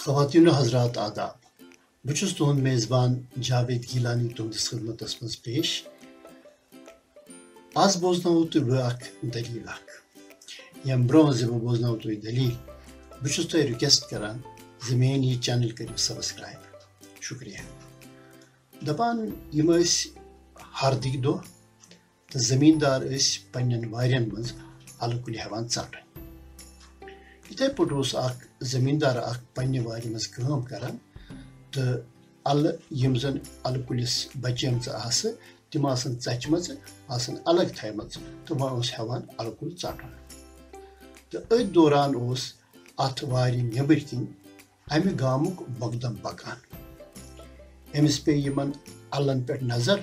خواتین و حضرات آداب بہٕ چھُس تُہُنٛد میزبان جاوید گیلانی تُہنٛدِس خدمتس منٛز پیش آز بوزناوو تۄہہِ بہٕ اکھ دٔلیٖل اکھ ییٚمہِ برٛونٛہہ زِ بہٕ بوزناوو تۄہہِ دٔلیٖل بہٕ چھُس تۄہہِ رِکویسٹ کران زِ میٲنۍ یہِ چینل کٔرِو سبسکرایب شُکریہ دپان یِم ٲسۍ ہردٕکۍ دۄہ تہٕ زٔمیٖندار ٲسۍ پننٮ۪ن وارٮ۪ن منٛز اَلہٕ کُلۍ ہٮ۪وان ژٹٕنۍ یِتھے پٲٹھۍ اوس اکھ زٔمیٖندار اکھ پننہِ وارِ منٛز کٲم کران تہٕ اَلہٕ یِم زن اَلہٕ کُلِس بچیمژٕ آسہٕ تِم آسن ژچمژٕ آسن الگ تھایمژٕ تہٕ وۄنۍ اوس ہٮ۪وان اَلہٕ کُل ژٹُن تہٕ أتھۍ دوران اوس اتھ وارِ نٮ۪بٕرۍ کِنۍ امہِ گامُک مۄقدم پکان أمِس پیٚیہِ یِمن اَلن پٮ۪ٹھ نظر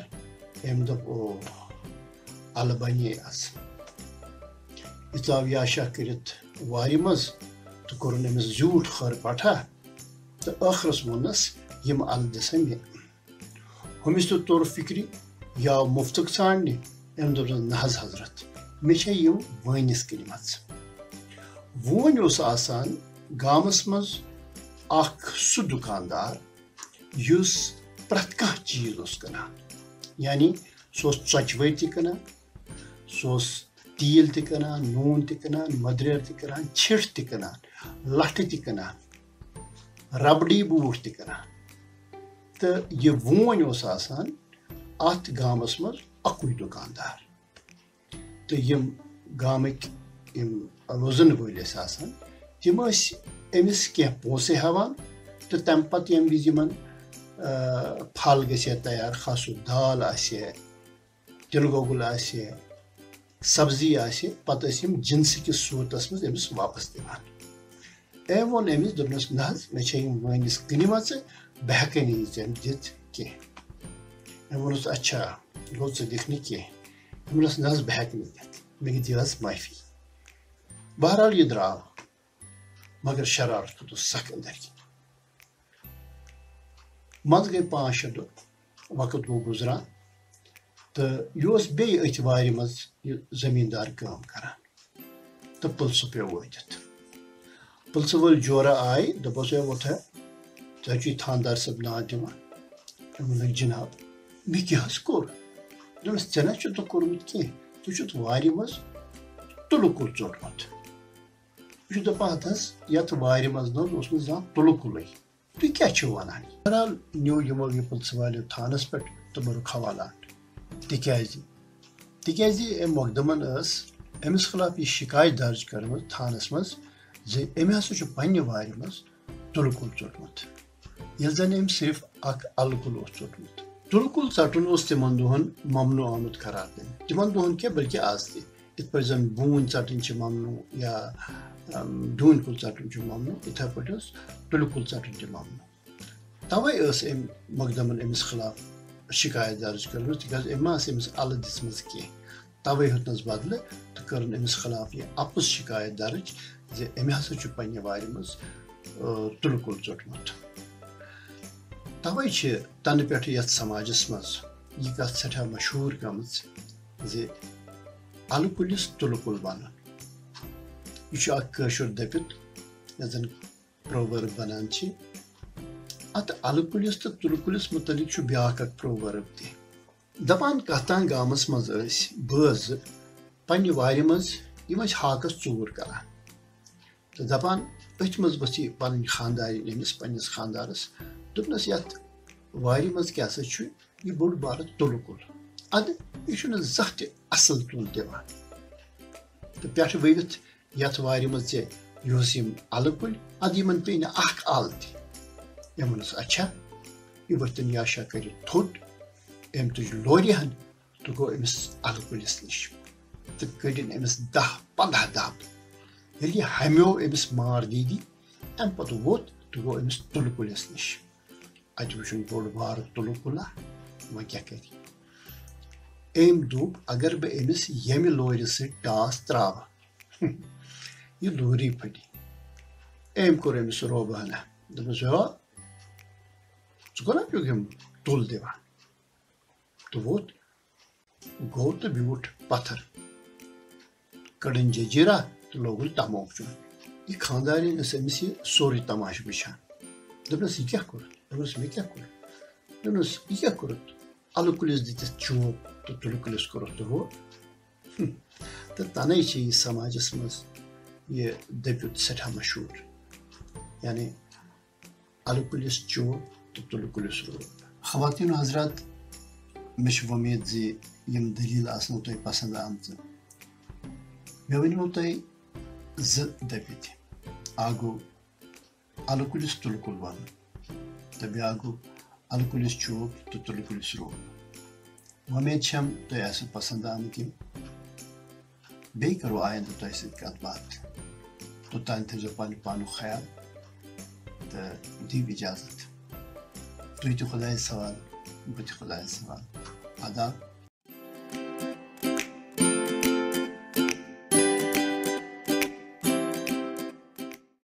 أمۍ دوٚپ او اَلہٕ بنے آز یہِ ژاو یاشا کٔرِتھ وارِ منٛز تہٕ کوٚرُن أمِس زیوٗٹھ خٲر پٹھا تہٕ ٲخرس ووٚننس یِم اَلہٕ دِسا مےٚ ہُمِس تہِ توٚر فِکرِ یہِ آو مُفتُک ژھانڈنہِ أمۍ دوٚپنس نہ حظ حضرت مےٚ چھےٚ یِم وٲنِس کٕنۍمژٕ وونۍ اوس آسان گامس منٛز اکھ سُہ دُکاندار یُس پرٛٮ۪تھ کانٛہہ چیٖز اوس کٕنان یعنی سُہ اوس ژۄچوٲرۍ تہِ کٕنان سُہ اوس تیٖل تہِ کٕنان نوٗن تہِ کٕنان مٔدریر تہِ کٕنان چھِٹھ تہِ کٕنان لٹھٕ تہِ کٕنان ربڈی بوٗٹھ تہِ کٕنان تہٕ یہِ وونۍ اوس آسان اتھ گامس منٛز اکُے دُکاندار تہٕ یِم گامٕکۍ یِم روزن وٲلۍ ٲسۍ آسان تِم ٲسۍ أمِس کینٛہہ پونٛسہٕ ہٮ۪وان تہٕ تمہِ پتہٕ ییٚمہِ وِزِ یِمن پھل گژھِ ہے تیار خاصو دال آسہِ ہے تِلہٕ گۄگُل آسہِ ہے سبزی آسہِ پتہٕ ٲسۍ یِم جنسہٕ کِس صوٗرتس منٛز أمِس واپس دِوان أمۍ ووٚن أمِس دوٚپنس نہ حظ مےٚ چھےٚ یِم وٲنِس کٕنۍمژٕ بہٕ ہٮ۪کے نہٕ یہِ ژےٚ دِتھ کینٛہہ أمۍ ووٚنُس اچھا گوٚو ژٕ دِکھ نہٕ کینٛہہ أمۍ ووٚنُس نہ حظ بہٕ ہٮ۪کہٕ نہٕ دِتھ مےٚ دِیِو حظ معٲفی بہرحال یہِ درٛاو مگر شرارت کھوٚتُس سخ أنٛدرۍ کِنۍ منٛزٕ گٔے 5-6 دۄہ وقت گوٚو گُزران تہٕ یہِ اوس بیٚیہِ أتھۍ وارِ منٛز یہِ زٔمیٖندار کٲم کران تہٕ پٕلسہٕ پیوٚو وٲتِتھ پٕلسہٕ وٲلۍ جورا آیہِ دوٚپُس ہے ووٚتھ ہے ژےٚ چھُے تھاندار صٲب ناد دِوان أمۍ ووٚنُکھ جِناب مےٚ کیٛاہ حظ کوٚر دوٚپنس ژےٚ نہ چھُتھ نہٕ کوٚرمُت کینٛہہ ژٕ چھُتھ وارِ منٛز تُلہٕ کُل ژوٚٹمُت بہٕ چھُس دپان ہتھ حظ یتھ وارِ منٛز نہ حظ اوس نہٕ زانٛہہ تُلہٕ کُلُے تُہۍ کیٛاہ چھِو ونان بہرحال نیوٗ یِمو یہِ پٕلسہٕ والیو تھانس پٮ۪ٹھ تہٕ بوٚرُکھ حوالات تِکیٛازِ أمۍ مۄقدمن ٲس أمِس خٕلاف یہِ شِکایت درٕج کٔرمٕژ تھانس منٛز زِ أمۍ ہسا چھُ پننہِ وارِ منٛز تُلہٕ کُل ژوٚٹمُت ییٚلہِ زن أمۍ صرف اکھ اَلہٕ کُل اوس ژوٚٹمُت تُلہٕ کُل ژٹُن اوس تِمن دۄہن ممنوٗع آمُت قرار دِنہٕ تِمن دۄہن کیٛاہ بٔلکہِ آز تہِ یِتھ پٲٹھۍ زن بوٗنۍ ژٹٕنۍ چھِ ممنوٗع یا ڈوٗنۍ کُل ژٹُن چھُ ممنوٗع یِتھے پٲٹھۍ اوس تُلہٕ کُل ژٹُن تہِ ممنوٗع توے ٲس أمۍ مۄقدمن أمِس خٕلاف شِکایت درٕج کٔرمٕژ تِکیٛازِ أمۍ ما ٲس أمِس اَلہٕ دِژمٕژ کینٛہہ توے ہیوٚتنس بدلہٕ تہٕ کٔرٕن أمِس خٕلاف یہِ اَپُز شِکایت درٕج زِ أمۍ ہسا چھُ پننہِ وارِ منٛز تُلہٕ کُل ژوٚٹمُت توے چھِ تنہٕ پٮ۪ٹھٕ یتھ سماجس منٛز یہِ کتھ سٮ۪ٹھاہ مشہوٗر گٔمٕژ زِ اَلہٕ کُلِس تُلہٕ کُل بنُن یہِ چھُ اکھ کٲشُر دٔپِتھ یتھ زن پروؤرٕب ونان چھِ اتھ اَلہٕ کُلِس تہٕ تُلہٕ کُلِس مُتعلق چھُ بیٛاکھ اکھ پروؤرٕب تہِ دپان کتھ تام گامس منٛز ٲسۍ بٲژ زٕ پننہِ وارِ منٛز یِم ٲسۍ ہاکس ژوٗر کران تہٕ دپان أتھۍ منٛز ؤژھ یہِ پنٕنۍ خانٛدارِنۍ أمِس پننِس خانٛدارس دوٚپنس یتھ وارِ منٛز کیٛاہ سا چھُ یہِ بوٚڑ بارٕ تُلہٕ کُل ادٕ یہِ چھُنہٕ زانٛہہ تہِ اصٕل تُل دِوان تہٕ پٮ۪ٹھٕ ؤوِتھ یتھ وارِ منٛز ژےٚ یِہُس یِم اَلہٕ کُلۍ ادٕ یِمن پیٚیہِ نہٕ اکھ ال تہِ أمۍ ووٚنُس اچھا یہِ ؤتھِن یاشا کٔرِتھ تھوٚد أمۍ تُج لورِ ہن تہٕ گوٚو أمِس اَلہٕ کُلِس نِش تہٕ کٔڑِن أمِس 10-15 دب ییٚلہِ یہِ ہمیو أمِس مار دیٖدی اَمہِ پتہٕ ووٚتھ تہٕ گوٚو أمِس تُلہٕ کُلِس نِش اَتہِ وٕچھُن بوٚڑ بارٕ تُلہٕ کُلا وۄنۍ کیٛاہ کرِ أمۍ دوٚپ اگر بہٕ أمِس ییٚمہِ لورِ سۭتۍ ٹاس تراوٕ یہِ لوری پھٹہِ أمۍ کوٚر أمِس روبہٕ ہنا دوٚپُس ہو ژٕ کوٚرا چھُکھ یِم تُل دِوان تہٕ ووٚتھ گوٚو تہٕ بیوٗٹھ پتھر کٔڑٕن ججیٖرا تہٕ لوگُن تموک چیوٚن یہِ خانٛدارِنۍ ٲس أمِس یہِ سورُے تماشہٕ وٕچھان Dönes iki kurut. Dönes mekah kurut. Dönes iki kurut. Alukulis dites çoğu tutulukulis kurut ho. Da tane içi samacısımız ye debut setha meşhur. Yani alukulis çoğu tutulukulis ho. خواتین و حضرات مش ومید زی یم دلیل اصلا توی پسند آمده می‌بینیم توی زد دبیتی آگو alkolist tulkulvan tabi agu alkolist çoğu tutulukulis ro ومید شم توی اصلا پسند آمده بیکر و آینده توی سکات بات تو تا انتظار پانو خیال دیو اجازت توی تو خدای سوال بودی خدای سوال آداب